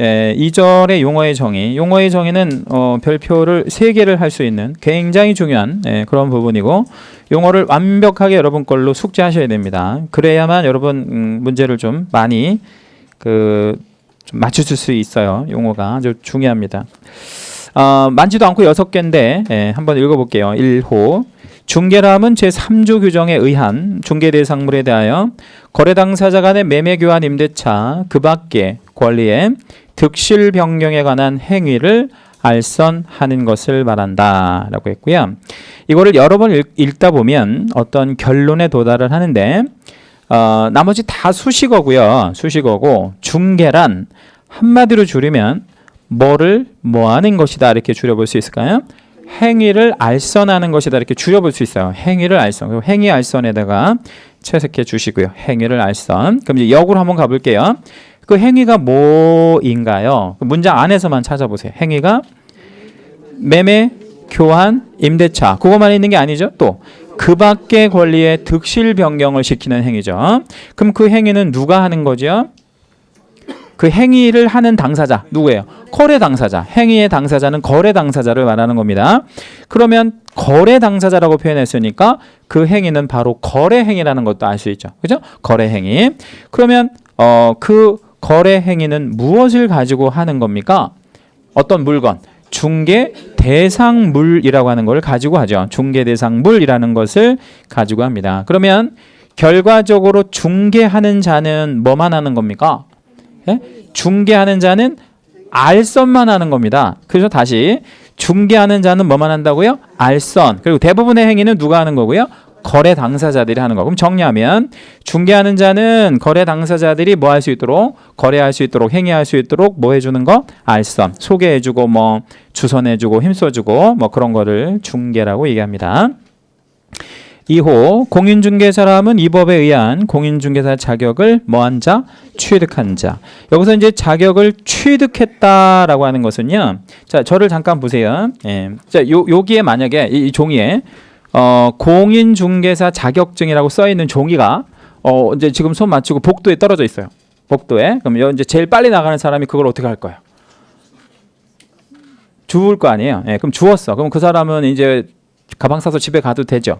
2절의 용어의 정의. 용어의 정의는 별표를 3개를 할 수 있는 굉장히 중요한 그런 부분이고, 용어를 완벽하게 여러분 걸로 숙지하셔야 됩니다. 그래야만 여러분 문제를 좀 많이 좀 맞추실 수 있어요. 용어가 아주 중요합니다. 많지도 않고 6개인데 한번 읽어볼게요. 1호. 중개람은 제3조 규정에 의한 중개대상물에 대하여 거래 당사자 간의 매매 교환 임대차 그 밖의 권리의 득실 변경에 관한 행위를 알선하는 것을 말한다 라고 했고요. 이거를 여러 번 읽다 보면 어떤 결론에 도달을 하는데, 나머지 다 수식어고요. 수식어고, 중개란 한마디로 줄이면 뭐를 뭐하는 것이다 이렇게 줄여볼 수 있을까요? 행위를 알선하는 것이다 이렇게 줄여볼 수 있어요. 행위를 알선. 행위 알선에다가 채색해 주시고요. 행위를 알선. 그럼 이제 역으로 한번 가볼게요. 그 행위가 뭐인가요? 문장 안에서만 찾아보세요. 행위가 매매, 교환, 임대차. 그것만 있는 게 아니죠. 또 그 밖의 권리의 득실 변경을 시키는 행위죠. 그럼 그 행위는 누가 하는 거죠? 그 행위를 하는 당사자 누구예요? 거래 당사자. 행위의 당사자는 거래 당사자를 말하는 겁니다. 그러면 거래 당사자라고 표현했으니까 그 행위는 바로 거래 행위라는 것도 알 수 있죠. 그죠? 거래 행위. 그러면 그 거래 행위는 무엇을 가지고 하는 겁니까? 어떤 물건, 중개 대상물이라고 하는 걸 가지고 하죠. 중개 대상물이라는 것을 가지고 합니다. 그러면 결과적으로 중개하는 자는 뭐만 하는 겁니까? 중개하는 자는 알선만 하는 겁니다. 그래서 다시 중개하는 자는 뭐만 한다고요? 알선. 그리고 대부분의 행위는 누가 하는 거고요? 거래 당사자들이 하는 거. 그럼 정리하면 중개하는 자는 거래 당사자들이 뭐 할 수 있도록, 거래할 수 있도록, 행위할 수 있도록 뭐 해주는 거? 알선. 소개해주고 뭐 주선해주고 힘써주고 뭐 그런 거를 중개라고 얘기합니다. 2호. 공인중개사람은 이 법에 의한 공인중개사 자격을 뭐한 자? 취득한 자. 여기서 이제 자격을 취득했다라고 하는 것은요. 자, 저를 잠깐 보세요. 자, 여기에 만약에 이 종이에 공인중개사 자격증이라고 써 있는 종이가 이제 지금 손 맞추고 복도에 떨어져 있어요. 복도에. 그럼 이제 제일 빨리 나가는 사람이 그걸 어떻게 할 거예요? 주울 거 아니에요. 그럼 주웠어. 그럼 그 사람은 이제 가방 싸서 집에 가도 되죠.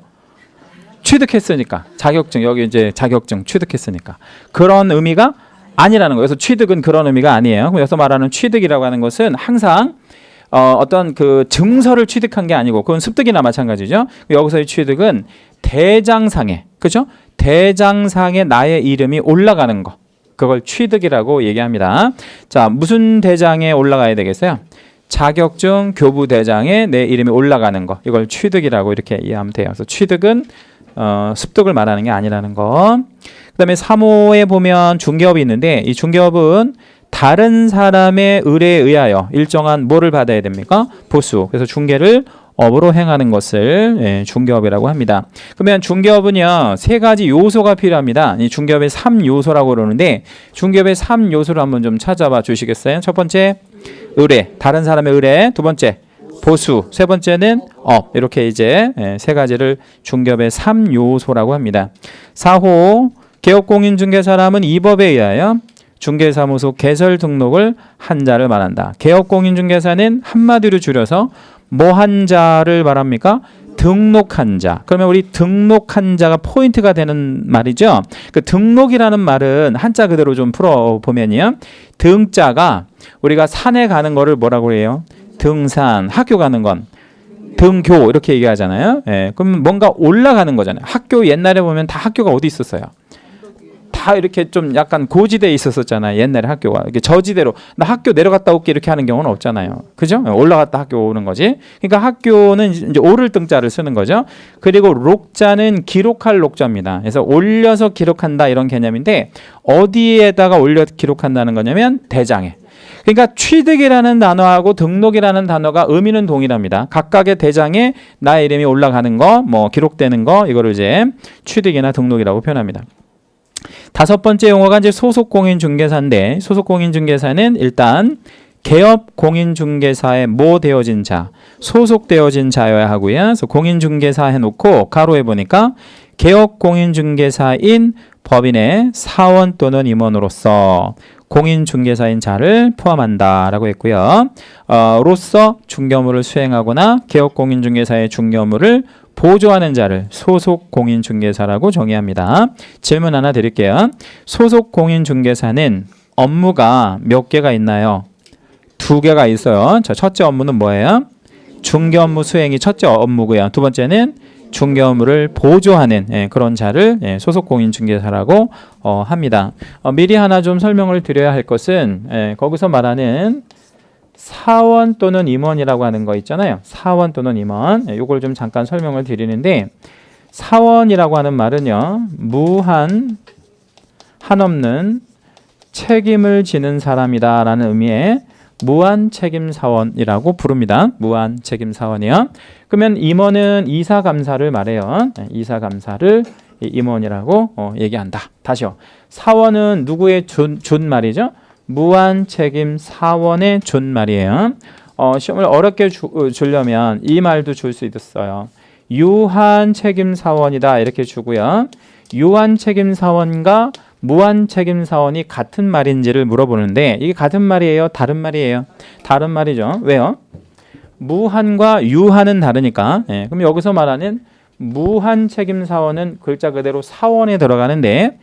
취득했으니까. 자격증, 여기 이제 자격증 취득했으니까. 그런 의미가 아니라는 거예요. 그래서 취득은 그런 의미가 아니에요. 그럼 여기서 말하는 취득이라고 하는 것은 항상 어떤 그 증서를 취득한 게 아니고, 그건 습득이나 마찬가지죠. 여기서의 취득은 대장상에, 그죠? 대장상에 나의 이름이 올라가는 거. 그걸 취득이라고 얘기합니다. 자, 무슨 대장에 올라가야 되겠어요? 자격증 교부 대장에 내 이름이 올라가는 거. 이걸 취득이라고 이렇게 이해하면 돼요. 그래서 취득은 습득을 말하는 게 아니라는 거. 그 다음에 3호에 보면 중개업이 있는데, 이 중개업은 다른 사람의 의뢰에 의하여 일정한 뭐를 받아야 됩니까? 보수. 그래서 중개를 업으로 행하는 것을 중개업이라고 합니다. 그러면 중개업은요, 3가지 요소가 필요합니다. 이 중개업의 3요소라고 그러는데, 중개업의 3요소를 한번 좀 찾아봐 주시겠어요? 첫 번째, 의뢰. 다른 사람의 의뢰. 두 번째, 보수. 세 번째는 업. 이렇게 이제 3가지를 중개업의 3요소라고 합니다. 4호, 개업공인중개사람은 이 법에 의하여 중개사무소 개설 등록을 한 자를 말한다. 개업공인중개사는 한마디로 줄여서 뭐 한 자를 말합니까? 등록한 자. 그러면 우리 등록한 자가 포인트가 되는 말이죠. 그 등록이라는 말은 한자 그대로 좀 풀어보면요. 등자가 우리가 산에 가는 거를 뭐라고 해요? 등산. 학교 가는 건 등교 이렇게 얘기하잖아요. 그럼 뭔가 올라가는 거잖아요. 학교 옛날에 보면 다 학교가 어디 있었어요? 다 이렇게 좀 약간 고지대에 있었잖아요. 옛날에 학교가 이렇게 저지대로 나 학교 내려갔다 올게 이렇게 하는 경우는 없잖아요. 그죠? 올라갔다 학교 오는 거지. 그러니까 학교는 이제 오를 등자를 쓰는 거죠. 그리고 록자는 기록할 록자입니다. 그래서 올려서 기록한다 이런 개념인데, 어디에다가 올려 기록한다는 거냐면 대장에. 그러니까 취득이라는 단어하고 등록이라는 단어가 의미는 동일합니다. 각각의 대장에 나의 이름이 올라가는 거, 뭐 기록되는 거, 이거를 이제 취득이나 등록이라고 표현합니다. 5번째 용어가 이제 소속공인중개사인데, 소속공인중개사는 일단 개업공인중개사에 뭐 되어진 자, 소속되어진 자여야 하고요. 그래서 공인중개사 해놓고 가로에 보니까 개업공인중개사인 법인의 사원 또는 임원으로서 공인중개사인 자를 포함한다라고 했고요. 로서 중개업무를 수행하거나 개업공인중개사의 중개업무를 보조하는 자를 소속 공인중개사라고 정의합니다. 질문 하나 드릴게요. 소속 공인중개사는 업무가 몇 개가 있나요? 2개가 있어요. 자, 첫째 업무는 뭐예요? 중개업무 수행이 첫째 업무고요. 두 번째는 중개업무를 보조하는 그런 자를 소속 공인중개사라고 합니다. 미리 하나 좀 설명을 드려야 할 것은 거기서 말하는 사원 또는 임원이라고 하는 거 있잖아요. 사원 또는 임원. 이걸 좀 잠깐 설명을 드리는데 사원이라고 하는 말은요. 무한 한없는 책임을 지는 사람이다라는 의미의 무한책임사원이라고 부릅니다. 무한책임사원이요. 그러면 임원은 이사감사를 말해요. 이사감사를 임원이라고 얘기한다. 다시요. 사원은 누구의 존말이죠? 무한책임사원의 존말이에요. 시험을 어렵게 주려면 이 말도 줄 수 있어요. 유한책임사원이다 이렇게 주고요. 유한책임사원과 무한책임사원이 같은 말인지를 물어보는데 이게 같은 말이에요? 다른 말이에요? 다른 말이죠. 왜요? 무한과 유한은 다르니까. 그럼 여기서 말하는 무한책임사원은 글자 그대로 사원에 들어가는데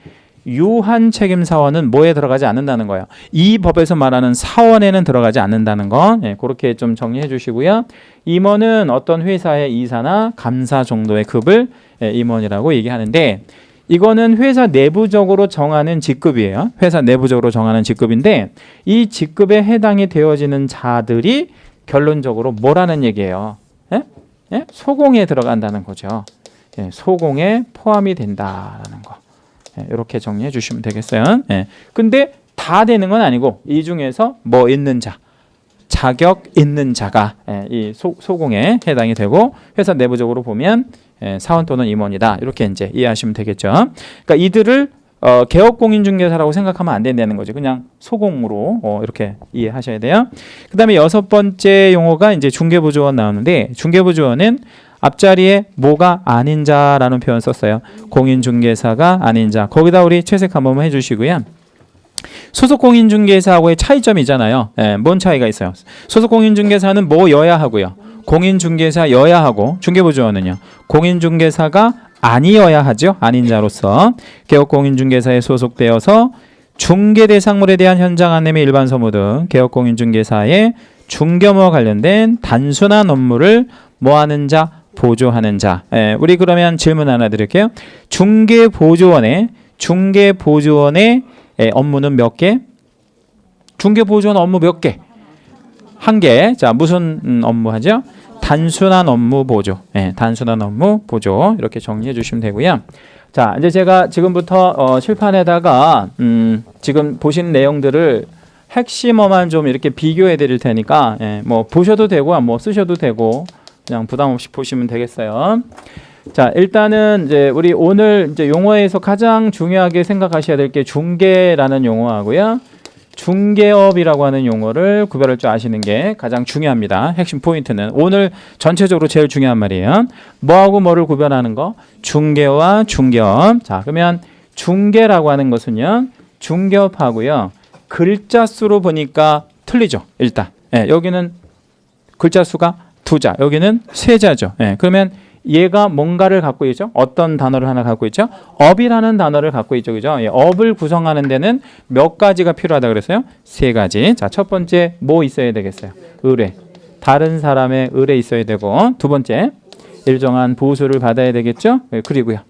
유한책임사원은 뭐에 들어가지 않는다는 거예요. 이 법에서 말하는 사원에는 들어가지 않는다는 거 그렇게 좀 정리해 주시고요. 임원은 어떤 회사의 이사나 감사 정도의 급을 임원이라고 얘기하는데 이거는 회사 내부적으로 정하는 직급이에요. 회사 내부적으로 정하는 직급인데 이 직급에 해당이 되어지는 자들이 결론적으로 뭐라는 얘기예요? 소공에 들어간다는 거죠. 소공에 포함이 된다라는 거. 이렇게 정리해 주시면 되겠어요. 근데 다 되는 건 아니고 이 중에서 뭐 있는 자, 자격 있는 자가 이 소공에 해당이 되고 회사 내부적으로 보면 사원 또는 임원이다. 이렇게 이제 이해하시면 되겠죠. 그러니까 이들을 개업공인중개사라고 생각하면 안 된다는 거죠. 그냥 소공으로 이렇게 이해하셔야 돼요. 그다음에 6번째 용어가 이제 중개부조원 나오는데 중개부조원은 앞자리에 뭐가 아닌 자라는 표현 썼어요. 공인중개사가 아닌 자. 거기다 우리 채색 한 번만 해주시고요. 소속 공인중개사하고의 차이점이잖아요. 뭔 차이가 있어요? 소속 공인중개사는 뭐여야 하고요. 공인중개사여야 하고 중개부조원은요. 공인중개사가 아니어야 하죠. 아닌 자로서 개업공인중개사에 소속되어서 중개대상물에 대한 현장 안내 및 일반 서무 등 개업공인중개사의 중개업무와 관련된 단순한 업무를 뭐하는 자? 보조하는 자. 우리 그러면 질문 하나 드릴게요. 중개보조원의 업무는 몇 개? 중개보조원 업무 몇 개? 1개. 자, 무슨 업무 하죠? 단순한 업무 보조. 단순한 업무 보조. 이렇게 정리해 주시면 되고요. 자, 이제 제가 지금부터 칠판에다가 지금 보신 내용들을 핵심어만 좀 이렇게 비교해 드릴 테니까 뭐 보셔도 되고 뭐 쓰셔도 되고 그냥 부담 없이 보시면 되겠어요. 자, 일단은 이제 우리 오늘 이제 용어에서 가장 중요하게 생각하셔야 될 게 중개라는 용어하고요. 중개업이라고 하는 용어를 구별할 줄 아시는 게 가장 중요합니다. 핵심 포인트는 오늘 전체적으로 제일 중요한 말이에요. 뭐하고 뭐를 구별하는 거? 중개와 중개업. 자, 그러면 중개라고 하는 것은요. 중개업하고요. 글자 수로 보니까 틀리죠. 일단. 여기는 글자 수가 2자. 여기는 3자죠. 그러면 얘가 뭔가를 갖고 있죠. 어떤 단어를 하나 갖고 있죠. 업이라는 단어를 갖고 있죠. 그죠? 업을 구성하는 데는 몇 가지가 필요하다 그랬어요? 3가지. 자, 첫 번째 뭐 있어야 되겠어요? 의뢰. 다른 사람의 의뢰 있어야 되고 두 번째 일정한 보수를 받아야 되겠죠. 그리고요.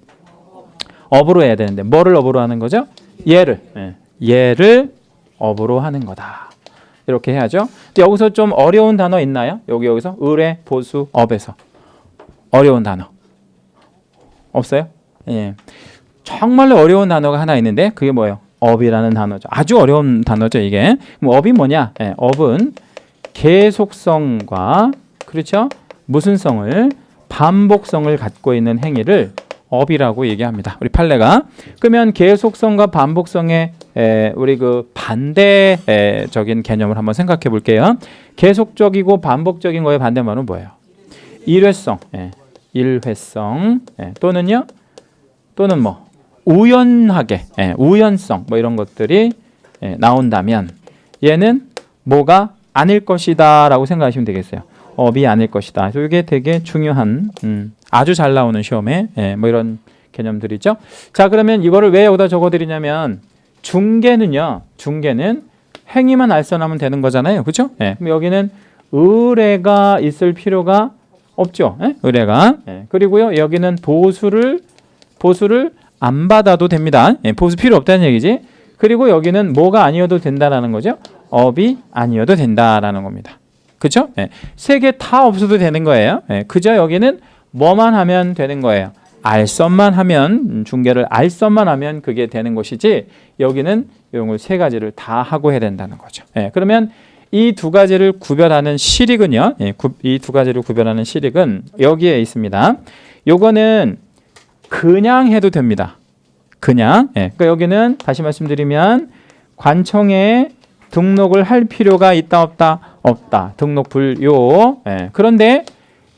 업으로 해야 되는데 뭐를 업으로 하는 거죠? 얘를 업으로 하는 거다. 이렇게 해야죠. 근데 여기서 좀 어려운 단어 있나요? 여기서 의뢰, 보수, 업에서 어려운 단어 없어요? 정말로 어려운 단어가 하나 있는데 그게 뭐예요? 업이라는 단어죠. 아주 어려운 단어죠. 이게 업이 뭐냐? 업은 계속성과 그렇죠? 무슨 성을 반복성을 갖고 있는 행위를 업이라고 얘기합니다. 우리 판례가. 그러면 계속성과 반복성의 우리 그 반대적인 개념을 한번 생각해 볼게요. 계속적이고 반복적인 거의 반대말은 뭐예요? 일회성, 일회성 또는요, 또는 뭐 우연하게, 우연성 뭐 이런 것들이 나온다면 얘는 뭐가 아닐 것이다 라고 생각하시면 되겠어요. 업이 아닐 것이다. 그래서 이게 되게 중요한 아주 잘 나오는 시험에 뭐 이런 개념들이죠. 자, 그러면 이거를 왜 여기다 적어드리냐면 중개는요. 중개는 행위만 알선하면 되는 거잖아요. 그렇죠? 그럼 여기는 의뢰가 있을 필요가 없죠. 의뢰가. 그리고요. 여기는 보수를 안 받아도 됩니다. 보수 필요 없다는 얘기지. 그리고 여기는 뭐가 아니어도 된다라는 거죠. 업이 아니어도 된다라는 겁니다. 그렇죠? 세 개 다 없어도 되는 거예요. 그저 여기는 뭐만 하면 되는 거예요. 알선만 하면 중개를 알선만 하면 그게 되는 것이지 여기는 이런 걸 세 가지를 다 하고 해야 된다는 거죠. 그러면 이 두 가지를 구별하는 실익은요. 이 두 가지를 구별하는 실익은 여기에 있습니다. 요거는 그냥 해도 됩니다. 그냥. 그러니까 여기는 다시 말씀드리면 관청에 등록을 할 필요가 있다 없다? 없다. 등록 불요. 그런데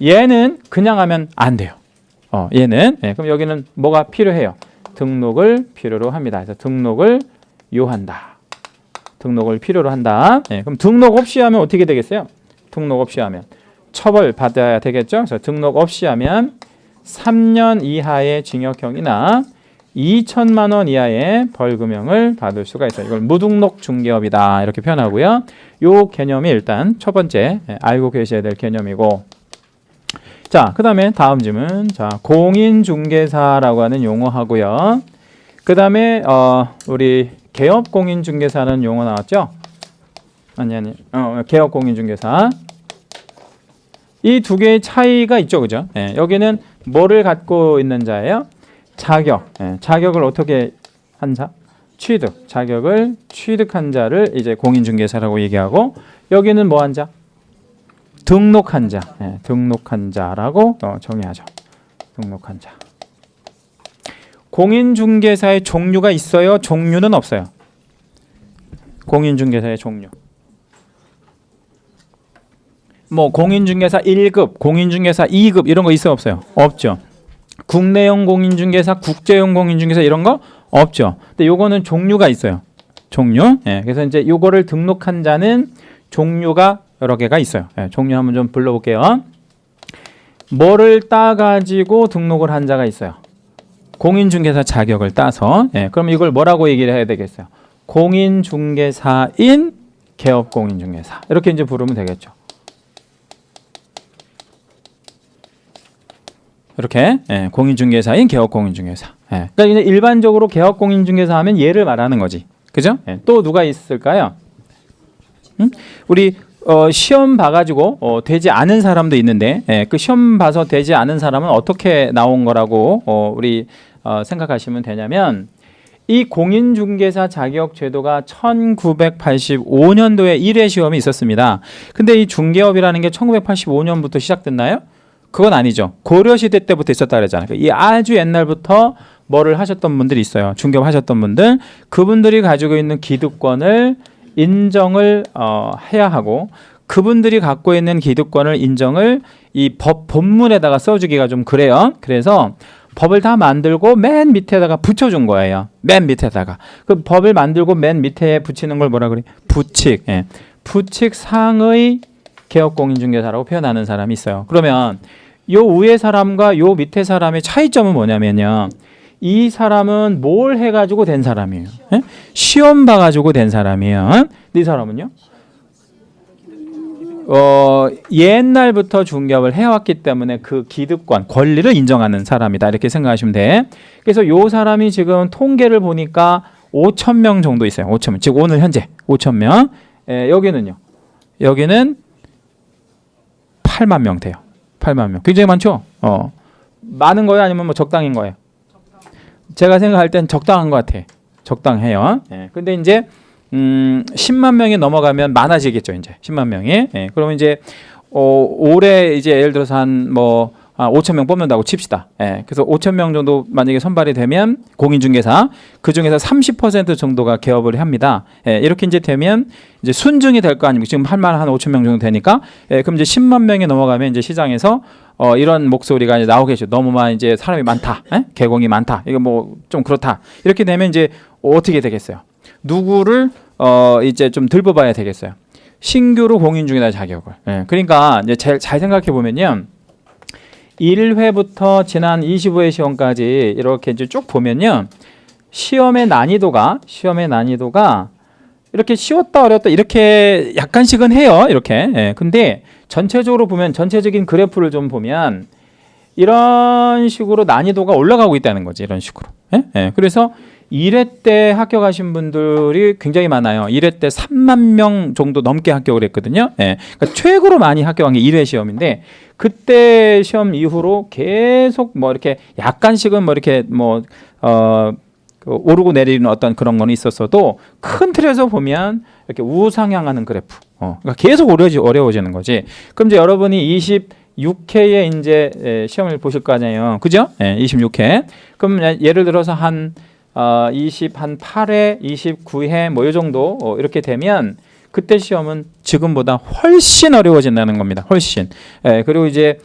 얘는 그냥 하면 안 돼요. 얘는 그럼 여기는 뭐가 필요해요? 등록을 필요로 합니다. 그래서 등록을 요한다. 등록을 필요로 한다. 그럼 등록 없이 하면 어떻게 되겠어요? 등록 없이 하면 처벌 받아야 되겠죠. 그래서 등록 없이 하면 3년 이하의 징역형이나 2천만 원 이하의 벌금형을 받을 수가 있어요. 이걸 무등록 중개업이다 이렇게 표현하고요. 요 개념이 일단 첫 번째 알고 계셔야 될 개념이고, 자, 그 다음에 다음 질문. 자, 공인중개사라고 하는 용어하고요. 그 다음에 우리 개업공인중개사는 용어 나왔죠? 아니 개업공인중개사. 이 두 개의 차이가 있죠, 그죠? 여기는 뭐를 갖고 있는 자예요? 자격. 자격을 어떻게 한 자? 취득. 자격을 취득한 자를 이제 공인중개사라고 얘기하고, 여기는 뭐 한 자? 등록한 자. 등록한 자라고 정의하죠. 등록한 자. 공인중개사의 종류가 있어요? 종류는 없어요? 공인중개사의 종류. 뭐 공인중개사 1급, 공인중개사 2급 이런 거 있어요? 없어요? 없죠. 국내용 공인중개사, 국제용 공인중개사 이런 거 없죠. 근데 요거는 종류가 있어요. 종류. 그래서 이제 요거를 등록한 자는 종류가 여러 개가 있어요. 종류 한번 좀 불러볼게요. 뭐를 따가지고 등록을 한 자가 있어요? 공인중개사 자격을 따서. 그럼 이걸 뭐라고 얘기를 해야 되겠어요? 공인중개사인 개업공인중개사. 이렇게 이제 부르면 되겠죠. 이렇게 공인중개사인 개업공인중개사. 그러니까 일반적으로 개업공인중개사 하면 얘를 말하는 거지. 그죠? 또 누가 있을까요? 우리 시험 봐가지고 되지 않은 사람도 있는데 그 시험 봐서 되지 않은 사람은 어떻게 나온 거라고 우리 생각하시면 되냐면, 이 공인중개사 자격 제도가 1985년도에 1회 시험이 있었습니다. 근데 이 중개업이라는 게 1985년부터 시작됐나요? 그건 아니죠. 고려시대 때부터 있었다 그랬잖아요. 이 아주 옛날부터 뭐를 하셨던 분들이 있어요. 중개업 하셨던 분들. 그분들이 가지고 있는 기득권을 인정을 해야 하고, 그분들이 갖고 있는 기득권을 인정을 이 법 본문에다가 써주기가 좀 그래요. 그래서 법을 다 만들고 맨 밑에다가 붙여준 거예요. 맨 밑에다가. 그 법을 만들고 맨 밑에 붙이는 걸 뭐라 그래? 부칙. 부칙상의 개업공인중개사라고 표현하는 사람이 있어요. 그러면 요 위에 사람과 요 밑에 사람의 차이점은 뭐냐면요. 이 사람은 뭘 해가지고 된 사람이에요? 시험 봐가지고 된 사람이에요. 이 사람은요? 옛날부터 중개업을 해왔기 때문에 그 기득권, 권리를 인정하는 사람이다. 이렇게 생각하시면 돼. 그래서 요 사람이 지금 통계를 보니까 5,000명 정도 있어요. 5,000명. 즉 오늘 현재 5,000명. 여기는요. 여기는 8만 명 돼요. 8만 명. 굉장히 많죠? 많은 거예요? 아니면 뭐 적당인 거예요? 제가 생각할 땐 적당한 것 같아. 적당해요. 근데 이제 10만 명이 넘어가면 많아지겠죠. 이제 10만 명이. 그러면 이제 올해 이제 예를 들어서 한 뭐 5천 명 뽑는다고 칩시다. 그래서 5천 명 정도 만약에 선발이 되면 공인중개사 그 중에서 30% 정도가 개업을 합니다. 이렇게 이제 되면 이제 순증이 될 거 아닙니까? 지금 한 5천 명 정도 되니까. 그럼 이제 10만 명이 넘어가면 이제 시장에서 이런 목소리가 이제 나오겠죠. 너무 많이 이제 사람이 많다. 개공이 많다. 이거 뭐 좀 그렇다. 이렇게 되면 이제 어떻게 되겠어요? 누구를 이제 좀 덜 뽑아야 되겠어요. 신규로 공인중개사 자격을. 예, 그러니까 이제 잘 생각해 보면요. 1회부터 지난 25회 시험까지 이렇게 이제 쭉 보면요. 시험의 난이도가 이렇게 쉬웠다 어렵다 이렇게 약간씩은 해요. 이렇게. 예, 근데 전체적으로 보면 전체적인 그래프를 좀 보면 이런 식으로 난이도가 올라가고 있다는 거지. 이런 식으로. 예? 예, 그래서 1회 때 합격하신 분들이 굉장히 많아요. 1회 때 3만 명 정도 넘게 합격을 했거든요. 예. 그러니까 최고로 많이 합격한 게 1회 시험인데 그때 시험 이후로 계속 뭐 이렇게 약간씩은 뭐 이렇게 오르고 내리는 어떤 그런 거는 있었어도 큰 틀에서 보면 이렇게 우상향하는 그래프. 그러니까 계속 어려워지는 거지. 그럼 이제 여러분이 26회에 이제 시험을 보실 거 아니에요. 그죠? 예, 26회. 그럼 예를 들어서 한 8회, 29회 뭐 이 정도 이렇게 되면 그때 시험은 지금보다 훨씬 어려워진다는 겁니다. 훨씬. 예, 그리고 이제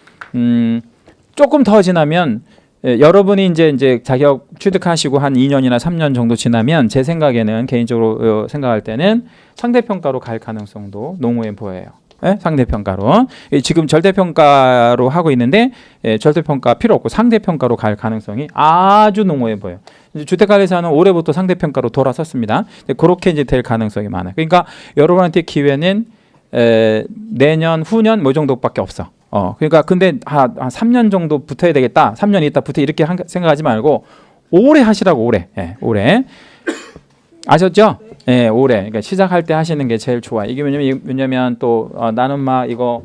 조금 더 지나면 여러분이 이제 자격 취득하시고 한 2년이나 3년 정도 지나면 제 생각에는 개인적으로 생각할 때는 상대평가로 갈 가능성도 농후해 보여요. 예? 상대평가로. 지금 절대평가로 하고 있는데 절대평가 필요 없고 상대평가로 갈 가능성이 아주 농후해 보여요. 주택관리사는 올해부터 상대평가로 돌아섰습니다. 그렇게 이제 될 가능성이 많아요. 그러니까 여러분한테 기회는 내년, 후년 뭐 정도밖에 없어. 그러니까 근데 한 3년 정도 붙어야 되겠다. 3년 있다 붙어 이렇게 생각하지 말고 오래 하시라고 올해. 예, 올해. 아셨죠? 예, 올해. 그러니까 시작할 때 하시는 게 제일 좋아요. 이게 왜냐면 또 나는 막 이거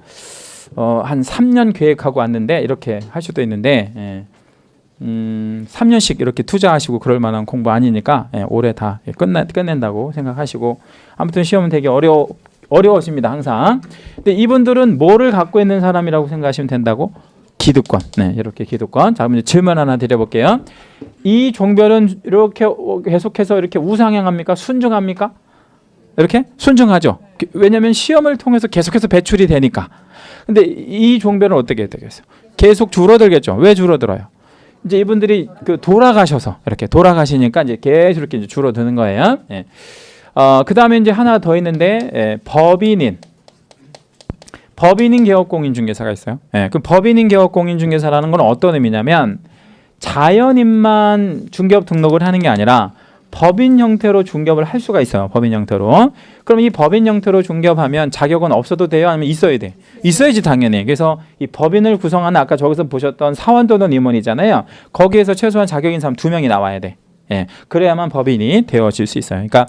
한 3년 계획하고 왔는데 이렇게 할 수도 있는데 3년씩 이렇게 투자하시고 그럴 만한 공부 아니니까 올해 다 끝낸다고 생각하시고 아무튼 시험은 되게 어려워집니다. 항상. 근데 이분들은 뭐를 갖고 있는 사람이라고 생각하시면 된다고? 기득권. 네, 이렇게 기득권. 자, 그럼 이제 질문 하나 드려볼게요. 이 종별은 이렇게 계속해서 이렇게 우상향합니까? 순증합니까? 이렇게 순증하죠. 왜냐하면 시험을 통해서 계속해서 배출이 되니까. 근데 이 종별은 어떻게 되겠어요? 계속 줄어들겠죠. 왜 줄어들어요? 이제 이분들이 돌아가셔서 이렇게 돌아가시니까 이제 계속 이렇게 이제 줄어드는 거예요. 예. 그 다음에 이제 하나 더 있는데 법인인 개업공인중개사가 있어요. 예. 그 법인인 개업공인중개사라는 건 어떤 의미냐면 자연인만 중개업 등록을 하는 게 아니라 법인 형태로 중개업을 할 수가 있어요. 법인 형태로. 그럼 이 법인 형태로 중개업하면 자격은 없어도 돼요? 아니면 있어야 돼? 있어야지 당연히. 그래서 이 법인을 구성하는 아까 저기서 보셨던 사원 또는 임원이잖아요. 거기에서 최소한 자격인 사람 2명이 나와야 돼. 예. 그래야만 법인이 되어질 수 있어요. 그러니까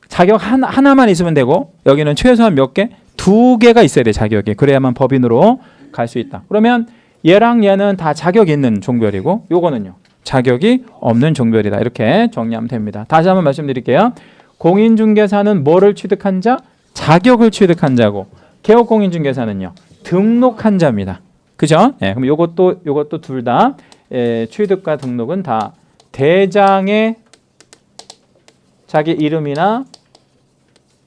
자격 하나만 있으면 되고 여기는 최소한 몇 개? 2개가 있어야 돼. 자격이. 그래야만 법인으로 갈 수 있다. 그러면 얘랑 얘는 다 자격이 있는 종별이고 요거는요. 자격이 없는 종별이다. 이렇게 정리하면 됩니다. 다시 한번 말씀드릴게요. 공인중개사는 뭐를 취득한 자? 자격을 취득한 자고 개업공인중개사는요. 등록한 자입니다. 그죠? 예, 그럼 요것도 둘 다 취득과 등록은 다 대장의 자기 이름이나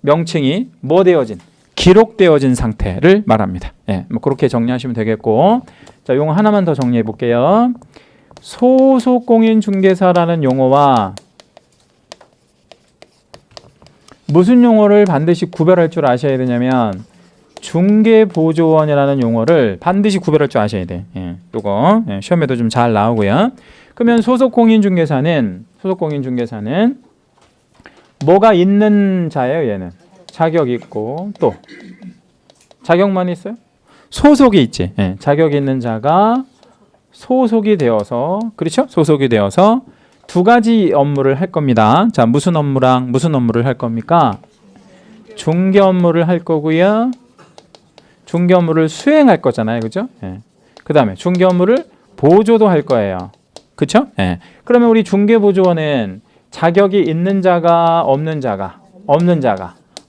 명칭이 뭐 되어진 기록되어진 상태를 말합니다. 예, 뭐 그렇게 정리하시면 되겠고 자, 용어 하나만 더 정리해 볼게요. 소속공인중개사라는 용어와 무슨 용어를 반드시 구별할 줄 아셔야 되냐면 중개보조원이라는 용어를 반드시 구별할 줄 아셔야 돼. 예, 요거 시험에도 좀 잘 나오고요. 그러면 소속공인중개사는 뭐가 있는 자예요? 얘는 자격이 있고 또 자격만 있어요? 소속이 있지. 예, 자격이 있는 자가 소속이 되어서 그렇죠? 소속이 되어서 두 가지 업무를 할 겁니다. 자, 무슨 업무랑 무슨 업무를 할 겁니까? 중개 업무를 할 거고요. 중개 업무를 수행할 거잖아요. 그죠? 예. 그다음에 중개 업무를 보조도 할 거예요. 그렇죠? 예. 그러면 우리 중개보조원은 자격이 있는 자가 없는 자가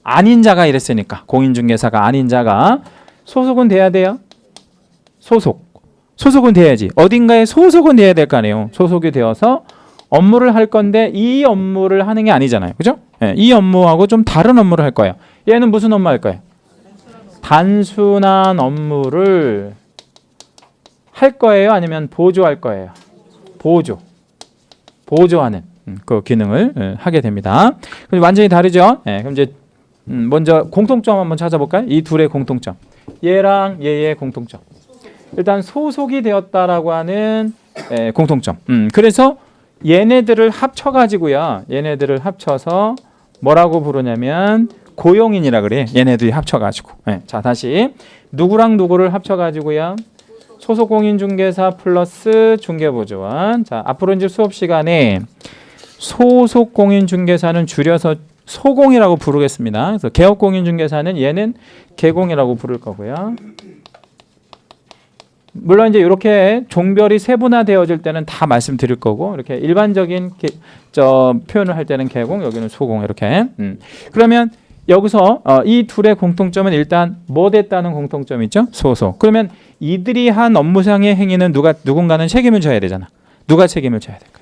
아닌 자가 이랬으니까 공인중개사가 아닌 자가 소속은 돼야 돼요. 소속은 돼야지. 어딘가에 소속은 돼야 될 거 아니에요. 소속이 되어서 업무를 할 건데 이 업무를 하는 게 아니잖아요. 그죠? 예, 이 업무하고 좀 다른 업무를 할 거예요. 얘는 무슨 업무 할 거예요? 단순한 업무를 할 거예요? 아니면 보조할 거예요? 보조하는. 그 기능을 하게 됩니다. 그럼 완전히 다르죠. 예, 그럼 이제 먼저 공통점 한번 찾아볼까요? 이 둘의 공통점. 얘랑 얘의 공통점. 일단 소속이 되었다라고 하는 공통점. 그래서 얘네들을 합쳐가지고요. 얘네들을 합쳐서 뭐라고 부르냐면 고용인이라 그래. 얘네들이 합쳐가지고. 예, 자 다시 누구랑 누구를 합쳐가지고요. 소속공인중개사 플러스 중개보조원. 자 앞으로 이제 수업 시간에 소속공인중개사는 줄여서 소공이라고 부르겠습니다. 그래서 개업공인중개사는 얘는 개공이라고 부를 거고요. 물론 이제 이렇게 종별이 세분화되어질 때는 다 말씀드릴 거고 이렇게 일반적인 표현을 할 때는 개공, 여기는 소공 이렇게. 그러면 여기서 이 둘의 공통점은 일단 뭐 됐다는 공통점이 있죠? 소속. 그러면 이들이 한 업무상의 행위는 누군가는 책임을 져야 되잖아. 누가 책임을 져야 될까?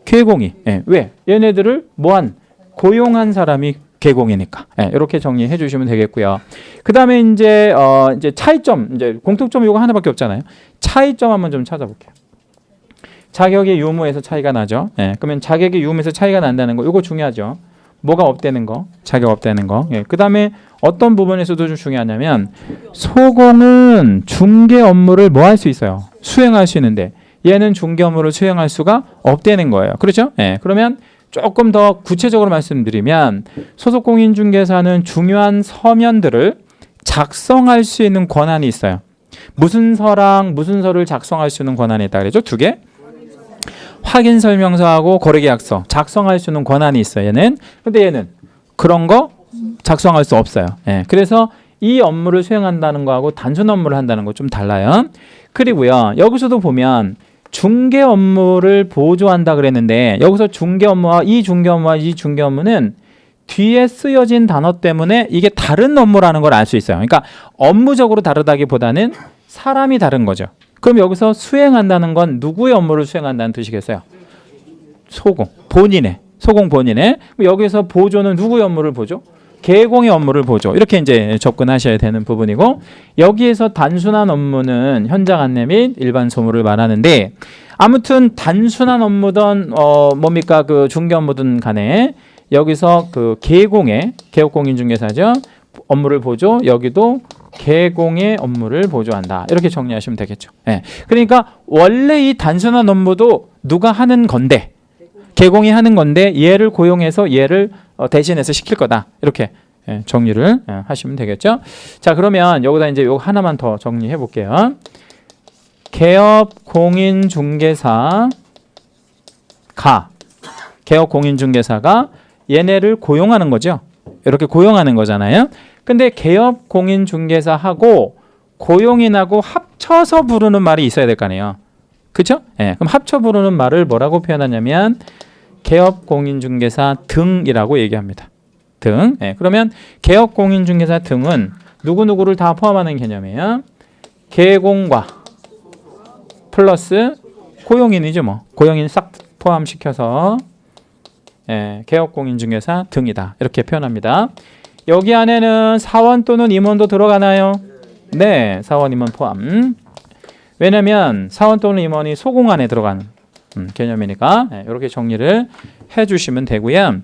개공이. 예. 왜? 얘네들을 뭐한 고용한 사람이 개공이니까. 예, 이렇게 정리해 주시면 되겠고요. 그다음에 이제 차이점, 이제 공통점 이거 하나밖에 없잖아요. 차이점 한번 좀 찾아볼게요. 자격의 유무에서 차이가 나죠. 예, 그러면 자격의 유무에서 차이가 난다는 거, 이거 중요하죠. 뭐가 없다는 거, 자격 없다는 거. 예, 그다음에 어떤 부분에서도 좀 중요하냐면 소공은 중개 업무를 뭐 할 수 있어요? 수행할 수 있는데 얘는 중개 업무를 수행할 수가 없다는 거예요. 그렇죠? 예, 그러면 조금 더 구체적으로 말씀드리면 소속공인중개사는 중요한 서면들을 작성할 수 있는 권한이 있어요. 무슨 서랑 무슨 서를 작성할 수 있는 권한이 있다 그랬죠? 두 개? 확인설명서하고 거래계약서 작성할 수 있는 권한이 있어요. 얘는. 근데 얘는 그런 거 작성할 수 없어요. 예. 그래서 이 업무를 수행한다는 거하고 단순 업무를 한다는 거 좀 달라요. 그리고요. 여기서도 보면 중개 업무를 보조한다 그랬는데 여기서 중개 업무와 이 중개 업무는 뒤에 쓰여진 단어 때문에 이게 다른 업무라는 걸 알 수 있어요. 그러니까 업무적으로 다르다기보다는 사람이 다른 거죠. 그럼 여기서 수행한다는 건 누구의 업무를 수행한다는 뜻이겠어요? 소공, 본인의. 소공 본인의. 여기서 보조는 누구의 업무를 보죠? 개공의 업무를 보죠. 이렇게 이제 접근하셔야 되는 부분이고 여기에서 단순한 업무는 현장 안내 및 일반 소무를 말하는데 아무튼 단순한 업무든 뭡니까 그 중개 업무든 간에 여기서 그 개공의 개업공인중개사죠. 업무를 보죠. 여기도 개공의 업무를 보조한다. 이렇게 정리하시면 되겠죠. 예. 그러니까 원래 이 단순한 업무도 누가 하는 건데 개공이 하는 건데 얘를 고용해서 얘를 대신해서 시킬 거다. 이렇게 정리를 하시면 되겠죠. 자, 그러면 여기다 이제 요거 하나만 더 정리해 볼게요. 개업공인중개사가 얘네를 고용하는 거죠. 이렇게 고용하는 거잖아요. 근데 개업공인중개사하고 고용인하고 합쳐서 부르는 말이 있어야 될 거 아니에요. 그렇죠? 예. 그럼 합쳐 부르는 말을 뭐라고 표현하냐면 개업공인중개사 등이라고 얘기합니다. 등. 예. 그러면 개업공인중개사 등은 누구누구를 다 포함하는 개념이에요. 개공과 플러스 고용인이죠. 뭐. 고용인 싹 포함시켜서 개업공인중개사 등이다. 이렇게 표현합니다. 여기 안에는 사원 또는 임원도 들어가나요? 네. 사원, 임원 포함. 왜냐하면 사원 또는 임원이 소공 안에 들어가는 개념이니까 이렇게 정리를 해주시면 되고요.